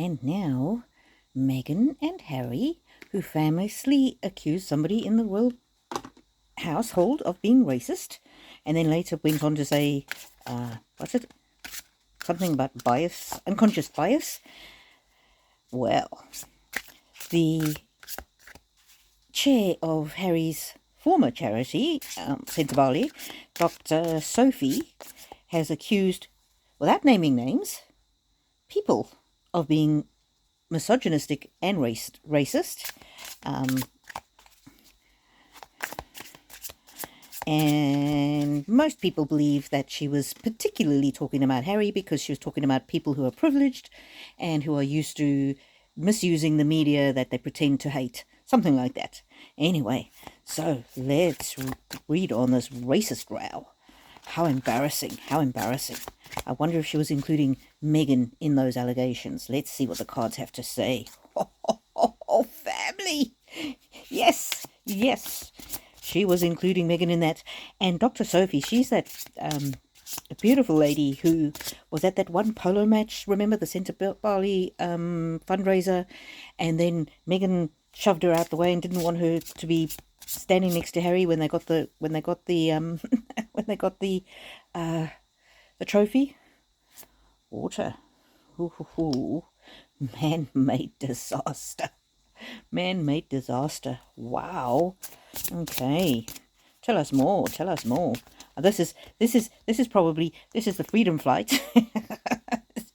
And now Meghan and Harry, who famously accused somebody in the royal household of being racist, and then later went on to say, what's it? Something about bias, unconscious bias. Well, the chair of Harry's former charity, Centre Bali, Dr. Sophie, has accused, without naming names, people of being misogynistic and racist. And most people believe that she was particularly talking about Harry because she was talking about people who are privileged and who are used to misusing the media that they pretend to hate. Something like that. Anyway, so let's read on this racist row. How embarrassing, how embarrassing. I wonder if she was including Meghan in those allegations. Let's see what the cards have to say. Oh, family! Yes, yes. She was including Meghan in that. And Dr. Sophie, she's that beautiful lady who was at that one polo match, remember, the Centre Bali fundraiser, and then Meghan shoved her out the way and didn't want her to be standing next to Harry when they got the when they got the trophy. Water. Ooh. Man-made disaster. Man-made disaster. Wow. Okay. Tell us more. Tell us more. This is the freedom flight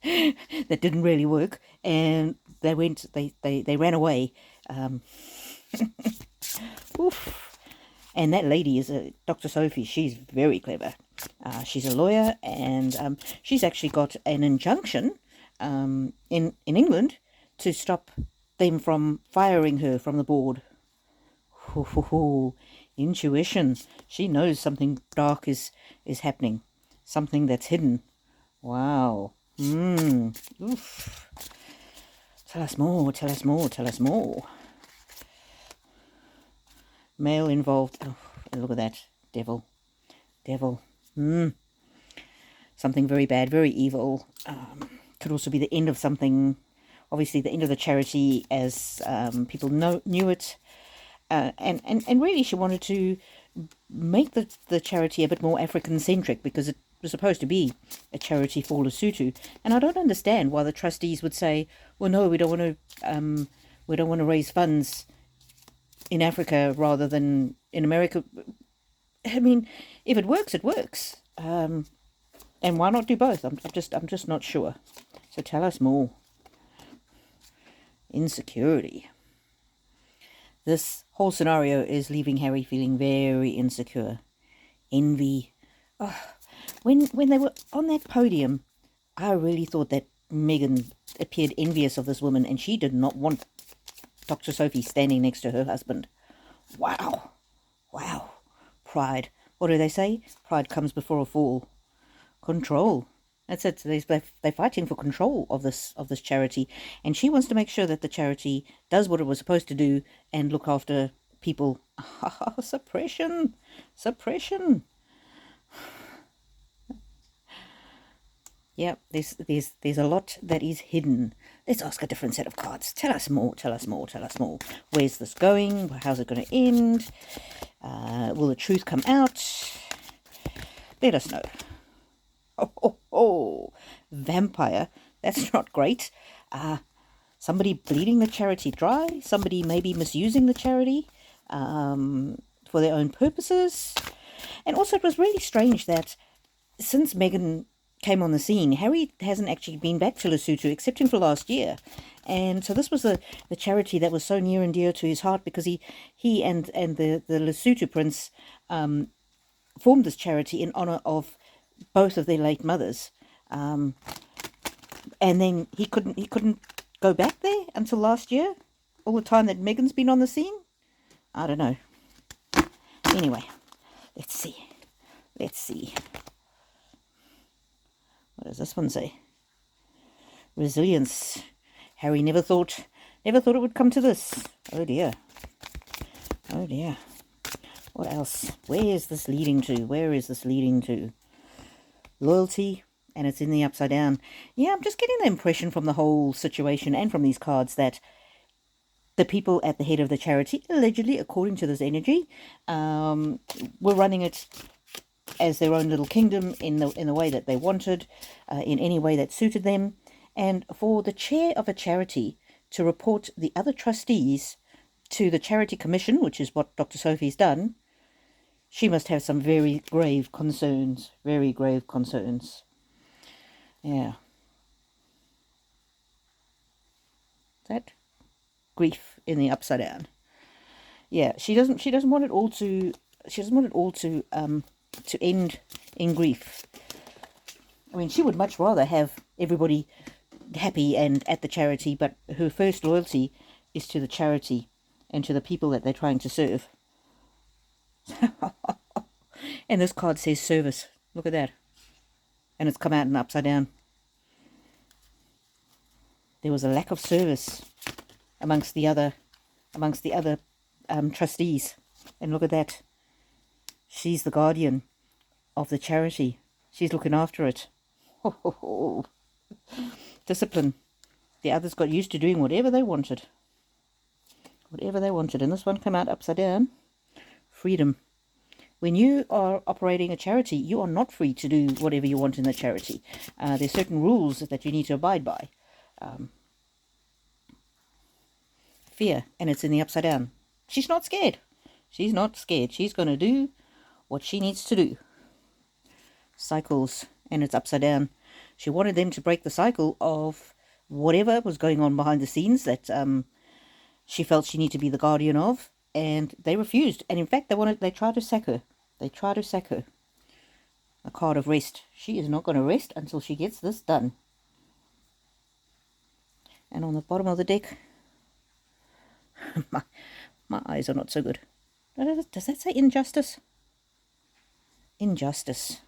that didn't really work, and they ran away. Oof. And that lady is Dr. Sophie. She's very clever. She's a lawyer, and she's actually got an injunction in England to stop them from firing her from the board. Intuition. She knows something dark is happening. Something that's hidden. Wow. Oof. Tell us more, tell us more, tell us more. Male involved. Oh, look at that. Devil. Something very bad, very evil. Could also be the end of something. Obviously, the end of the charity as people knew it. And really she wanted to make the charity a bit more African-centric because it was supposed to be a charity for Lesotho. And I don't understand why the trustees would say, well, no, we don't want to raise funds in Africa rather than in America. I mean, if it works, it works. And why not do both? I'm just not sure. So tell us more. Insecurity. This whole scenario is leaving Harry feeling very insecure. Envy. Oh, when they were on that podium, I really thought that Meghan appeared envious of this woman, and she did not want Dr. Sophie standing next to her husband. Wow. Pride. What do they say? Pride comes before a fall. Control. That's it. They're fighting for control of this charity, and she wants to make sure that the charity does what it was supposed to do and look after people. Suppression. Yeah, there's a lot that is hidden. Let's ask a different set of cards. Tell us more. Where's this going? How's it going to end? Will the truth come out? Let us know. Vampire. That's not great. Somebody bleeding the charity dry. Somebody maybe misusing the charity for their own purposes. And also it was really strange that since Meghan came on the scene, Harry hasn't actually been back to Lesotho excepting for last year. And so this was the charity that was so near and dear to his heart because he and the Lesotho prince formed this charity in honour of both of their late mothers, and then he couldn't go back there until last year, all the time that Meghan's been on the scene. I don't know. Anyway, let's see. What does this one say? Resilience. Harry never thought it would come to this. Oh dear. What else? Where is this leading to? Loyalty. and it's in the upside down. Yeah, I'm just getting the impression from the whole situation and from these cards that the people at the head of the charity, allegedly, according to this energy, were running it as their own little kingdom in the way that they wanted, in any way that suited them. And for the chair of a charity to report the other trustees to the Charity Commission, which is what Dr. Sophie's done, she must have some very grave concerns. Very grave concerns. Yeah. That grief in the upside down. Yeah, she doesn't want it all to end in grief. I mean, she would much rather have everybody happy and at the charity, but her first loyalty is to the charity and to the people that they're trying to serve. And this card says service. Look at that. And it's come out in upside down. There was a lack of service amongst the other trustees. And look at that. She's the guardian of the charity. She's looking after it. Discipline. The others got used to doing whatever they wanted. Whatever they wanted. And this one came out upside down. Freedom. When you are operating a charity, you are not free to do whatever you want in the charity. There's certain rules that you need to abide by. Fear, and it's in the upside down. She's not scared. She's not scared. She's going to do what she needs to do. Cycles, and it's upside down. She wanted them to break the cycle of whatever was going on behind the scenes that she felt she needed to be the guardian of, and they refused. And in fact, they tried to sack her. They tried to sack her. A card of rest. She is not going to rest until she gets this done. And on the bottom of the deck, my eyes are not so good. Does that say injustice? Injustice.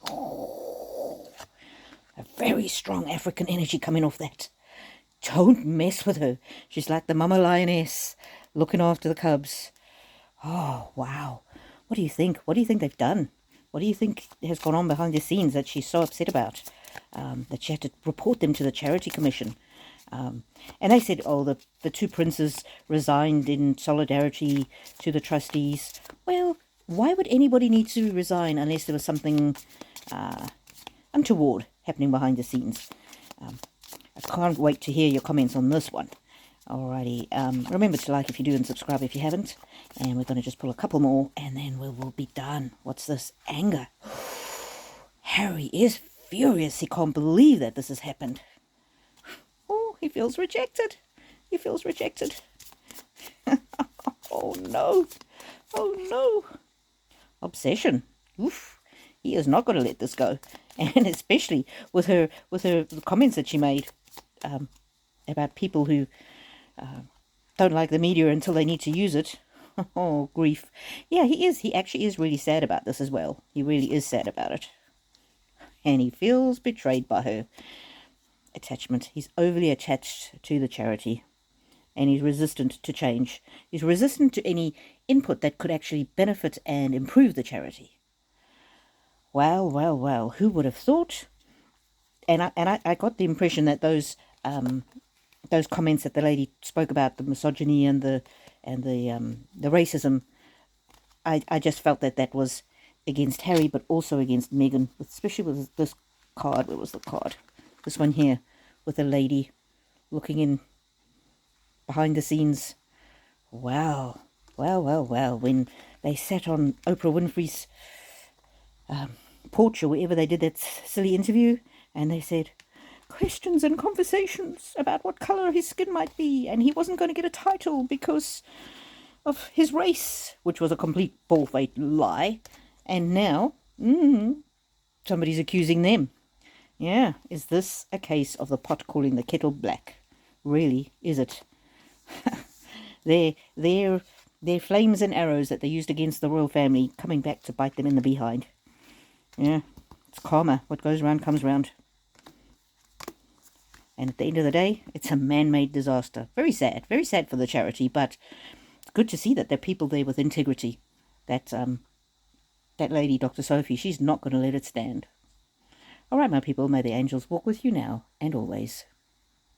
Oh, a very strong African energy coming off that. Don't mess with her. She's like the mama lioness looking after the cubs. Oh, wow. What do you think? What do you think they've done? What do you think has gone on behind the scenes that she's so upset about? That she had to report them to the Charity Commission. And they said, oh, the two princes resigned in solidarity to the trustees. Well, why would anybody need to resign unless there was something untoward happening behind the scenes? I can't wait to hear your comments on this one. Alrighty, remember to like if you do and subscribe if you haven't. And we're going to just pull a couple more and then we will be done. What's this? Anger. Harry is furious. He can't believe that this has happened. Oh, he feels rejected. He feels rejected. Oh no. Oh no. Obsession. Oof. He is not going to let this go. And especially with her comments that she made about people who don't like the media until they need to use it. Oh, grief. Yeah, he is. He actually is really sad about this as well. He really is sad about it. And he feels betrayed by her. Attachment. He's overly attached to the charity. And he's resistant to change. He's resistant to any input that could actually benefit and improve the charity. Well, well, well. Who would have thought? And I got the impression that those comments that the lady spoke about, the misogyny and the racism, I just felt that was against Harry, but also against Meghan, especially with this card. Where was the card? This one here, with a lady looking in behind the scenes. Wow. Well, well, well. When they sat on Oprah Winfrey's porch or wherever they did that silly interview, and they said, questions and conversations about what colour his skin might be, and he wasn't going to get a title because of his race, which was a complete bald-faced lie. And now, somebody's accusing them. Yeah, is this a case of the pot calling the kettle black? Really, is it? Their flames and arrows that they used against the royal family coming back to bite them in the behind. Yeah, it's karma. What goes around comes round. And at the end of the day, it's a man-made disaster. Very sad for the charity, but it's good to see that there are people there with integrity. That lady, Dr. Sophie, she's not going to let it stand. All right, my people, may the angels walk with you now and always.